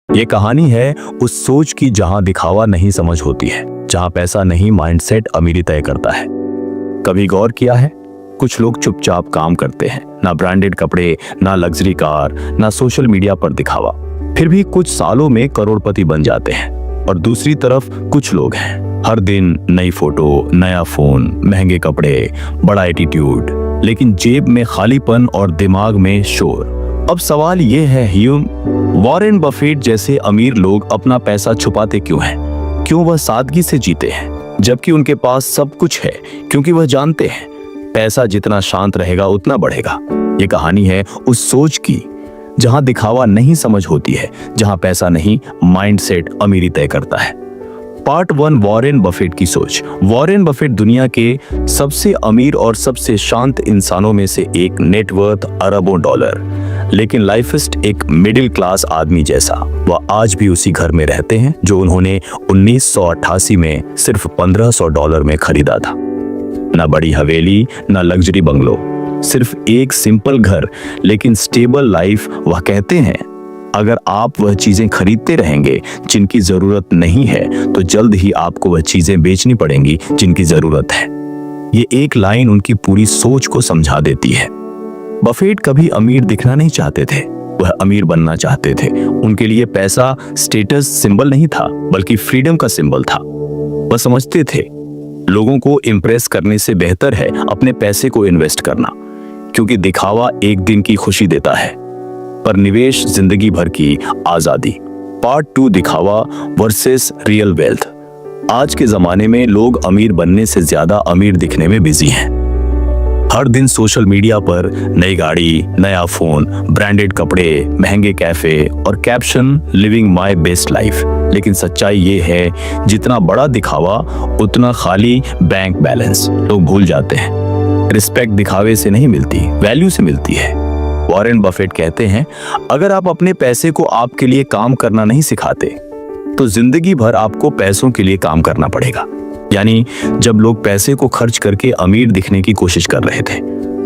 ये कहानी है उस सोच की जहां दिखावा नहीं समझ होती है, जहां पैसा नहीं माइंडसेट अमीरी तय करता है। कभी गौर किया है, कुछ लोग चुपचाप काम करते हैं, ना ब्रांडेड कपड़े, ना लग्जरी कार, ना सोशल मीडिया पर दिखावा, फिर भी कुछ सालों में करोड़पति बन जाते हैं। और दूसरी तरफ कुछ लोग हैं, हर दिन नई फोटो, नया फोन, महंगे कपड़े, बड़ा एटीट्यूड, लेकिन जेब में खालीपन और दिमाग में शोर। अब सवाल ये है, वॉरेन बफेट जैसे अमीर लोग अपना पैसा छुपाते क्यों हैं? क्यों वह सादगी से जीते हैं जबकि उनके पास सब कुछ है? क्योंकि वह जानते हैं पैसा जितना शांत रहेगा उतना बढ़ेगा। ये कहानी है उस सोच की जहां दिखावा नहीं समझ होती है, जहां पैसा नहीं माइंडसेट अमीरी तय करता है। पार्ट 1, वॉरेन बफेट की सोच। वॉरेन बफेट दुनिया के सबसे अमीर और सबसे शांत इंसानों में से एक, नेटवर्थ अरबों डॉलर, लेकिन लाइफिस्ट एक मिडिल क्लास आदमी जैसा। वह आज भी उसी घर में रहते हैं जो उन्होंने 1988 में सिर्फ $1500 में खरीदा था। ना बड़ी हवेली, ना लग्जरी बंगलो, सिर्फ एक सिंपल घर लेकिन स्टेबल लाइफ। वह कहते हैं, अगर आप वह चीजें खरीदते रहेंगे जिनकी जरूरत नहीं है तो जल्द ही आपको वह चीजें बेचनी पड़ेंगी जिनकी जरूरत है। ये एक लाइन उनकी पूरी सोच को समझा देती है। बफेट कभी अमीर दिखना नहीं चाहते थे, वह अमीर बनना चाहते थे। उनके लिए पैसा स्टेटस सिंबल नहीं था, बल्कि फ्रीडम का सिंबल था। वह समझते थे लोगों को इम्प्रेस करने से बेहतर है अपने पैसे को इन्वेस्ट करना, क्योंकि दिखावा एक दिन की खुशी देता है पर निवेश जिंदगी भर की आजादी। पार्ट 2, दिखावा वर्सेस रियल वेल्थ। आज के जमाने में लोग अमीर बनने से ज्यादा अमीर दिखने में बिजी हैं। हर दिन सोशल मीडिया पर नई गाड़ी, नया फोन, ब्रांडेड कपड़े, महंगे कैफे और caption living my best life. लेकिन सच्चाई ये है, जितना बड़ा दिखावा उतना खाली बैंक बैलेंस। लोग भूल जाते हैं रिस्पेक्ट दिखावे से नहीं मिलती, वैल्यू से मिलती है। वॉरेन बफेट कहते हैं, अगर आप अपने पैसे को आपके लिए काम करना नहीं सिखाते तो जिंदगी भर आपको पैसों के लिए काम करना पड़ेगा। यानी जब लोग पैसे को खर्च करके अमीर दिखने की कोशिश कर रहे थे,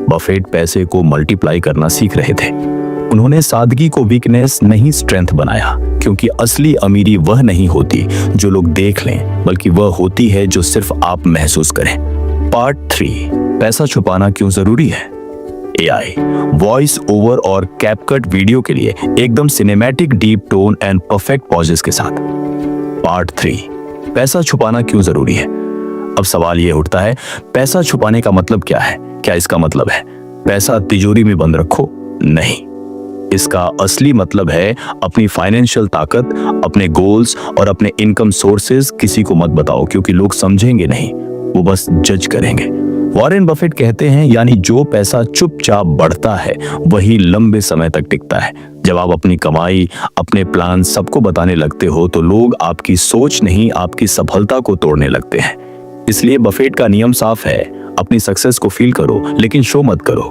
बफेट पैसे को मल्टीप्लाई करना सीख रहे थे। उन्होंने सादगी को वीकनेस नहीं स्ट्रेंथ बनाया, क्योंकि असली अमीरी वह नहीं होती जो लोग देख लें, बल्कि वह होती है जो सिर्फ आप महसूस करें। पार्ट 3, पैसा छुपाना क्यों जरूरी है। AI, वॉइस ओवर और कैपकट वीडियो के लिए एकदम cinematic deep tone and perfect pauses के साथ। पार्ट 3, पैसा छुपाना क्यों जरूरी है। अब सवाल यह उठता है, पैसा छुपाने का मतलब क्या है? क्या इसका मतलब है पैसा तिजोरी में बंद रखो? नहीं, इसका असली मतलब है अपनी फाइनेंशियल ताकत, अपने गोल्स और अपने इनकम सोर्सेज किसी को मत बताओ, क्योंकि लोग समझेंगे नहीं, वो बस जज करेंगे। वॉरेन बफेट कहते हैं, यानी जो पैसा चुपचाप बढ़ता है वही लंबे समय तक टिकता है। जब आप अपनी कमाई, अपने प्लान सबको बताने लगते हो तो लोग आपकी सोच नहीं, आपकी सफलता को तोड़ने लगते हैं। इसलिए बफेट का नियम साफ है, अपनी सक्सेस को फील करो लेकिन शो मत करो,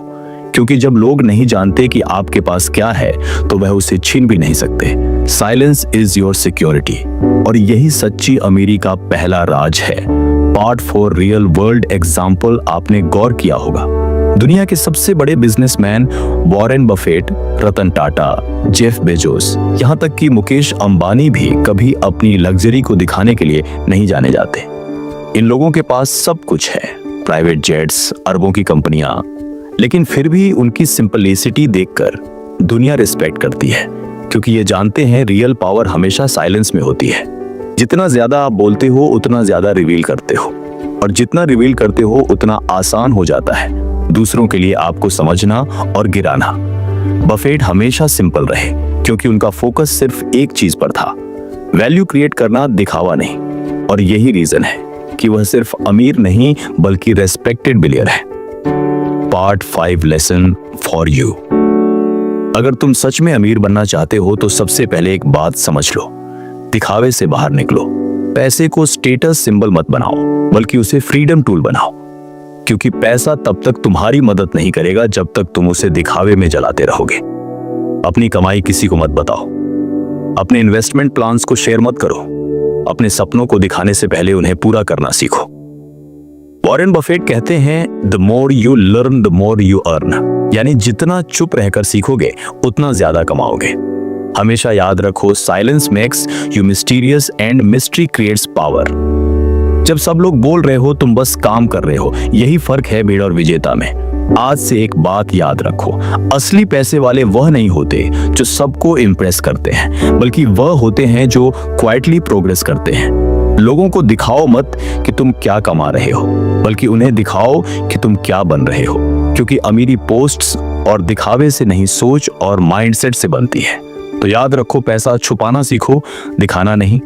क्योंकि जब लोग नहीं जानते कि आपके पास क्या है तो वह उसे छीन भी नहीं सकते। साइलेंस इज योर सिक्योरिटी, और यही सच्ची अमीरी का पहला राज है। Part 4, real world example. आपने गौर किया होगा, दुनिया के सबसे बड़े businessman Warren Buffett, Ratan Tata, Jeff Bezos, यहाँ तक कि मुकेश अंबानी भी कभी अपनी लग्जरी को दिखाने के लिए नहीं जाने जाते। इन लोगों के पास सब कुछ है, प्राइवेट जेट्स, अरबों की कंपनियां, लेकिन फिर भी उनकी सिंपलिसिटी देखकर दुनिया रिस्पेक्ट करती है, क्योंकि ये जानते हैं रियल पावर हमेशा साइलेंस में होती है। जितना ज्यादा आप बोलते हो उतना ज्यादा रिवील करते हो, और जितना रिवील करते हो उतना आसान हो जाता है दूसरों के लिए आपको समझना और गिराना। बफेट हमेशा सिंपल रहे, क्योंकि उनका फोकस सिर्फ एक चीज पर था, वैल्यू क्रिएट करना, दिखावा नहीं। और यही रीजन है कि वह सिर्फ अमीर नहीं बल्कि रेस्पेक्टेड बिलियनर है। Part 5, lesson for you. अगर तुम सच में अमीर बनना चाहते हो तो सबसे पहले एक बात समझ लो, दिखावे से बाहर निकलो। पैसे को स्टेटस सिंबल मत बनाओ, बल्कि उसे फ्रीडम टूल बनाओ, क्योंकि पैसा तब तक तुम्हारी मदद नहीं करेगा जब तक तुम उसे दिखावे में जलाते रहोगे। अपनी कमाई किसी को मत बताओ, अपने इन्वेस्टमेंट प्लान्स को शेयर मत करो, अपने सपनों को दिखाने से पहले उन्हें पूरा करना सीखो। वॉरेन बफेट कहते हैं, the more you learn the more you earn, यानी जितना चुप रहकर सीखोगे उतना ज्यादा कमाओगे। हमेशा याद रखो, silence makes you mysterious and mystery creates power. जब सब लोग बोल रहे हो तुम बस काम कर रहे हो, यही फर्क है भीड़ और विजेता में। आज से एक बात याद रखो, असली पैसे वाले वह नहीं होते जो सबको इम्प्रेस करते हैं, बल्कि वह होते हैं जो क्वाइटली प्रोग्रेस करते हैं। लोगों को दिखाओ मत कि तुम क्या कमा रहे हो, बल्कि उन्हें दिखाओ कि तुम क्या बन रहे हो, क्योंकि अमीरी पोस्ट्स और दिखावे से नहीं, सोच और माइंडसेट से बनती है। तो याद रखो, पैसा छुपाना सीखो, दिखाना नहीं।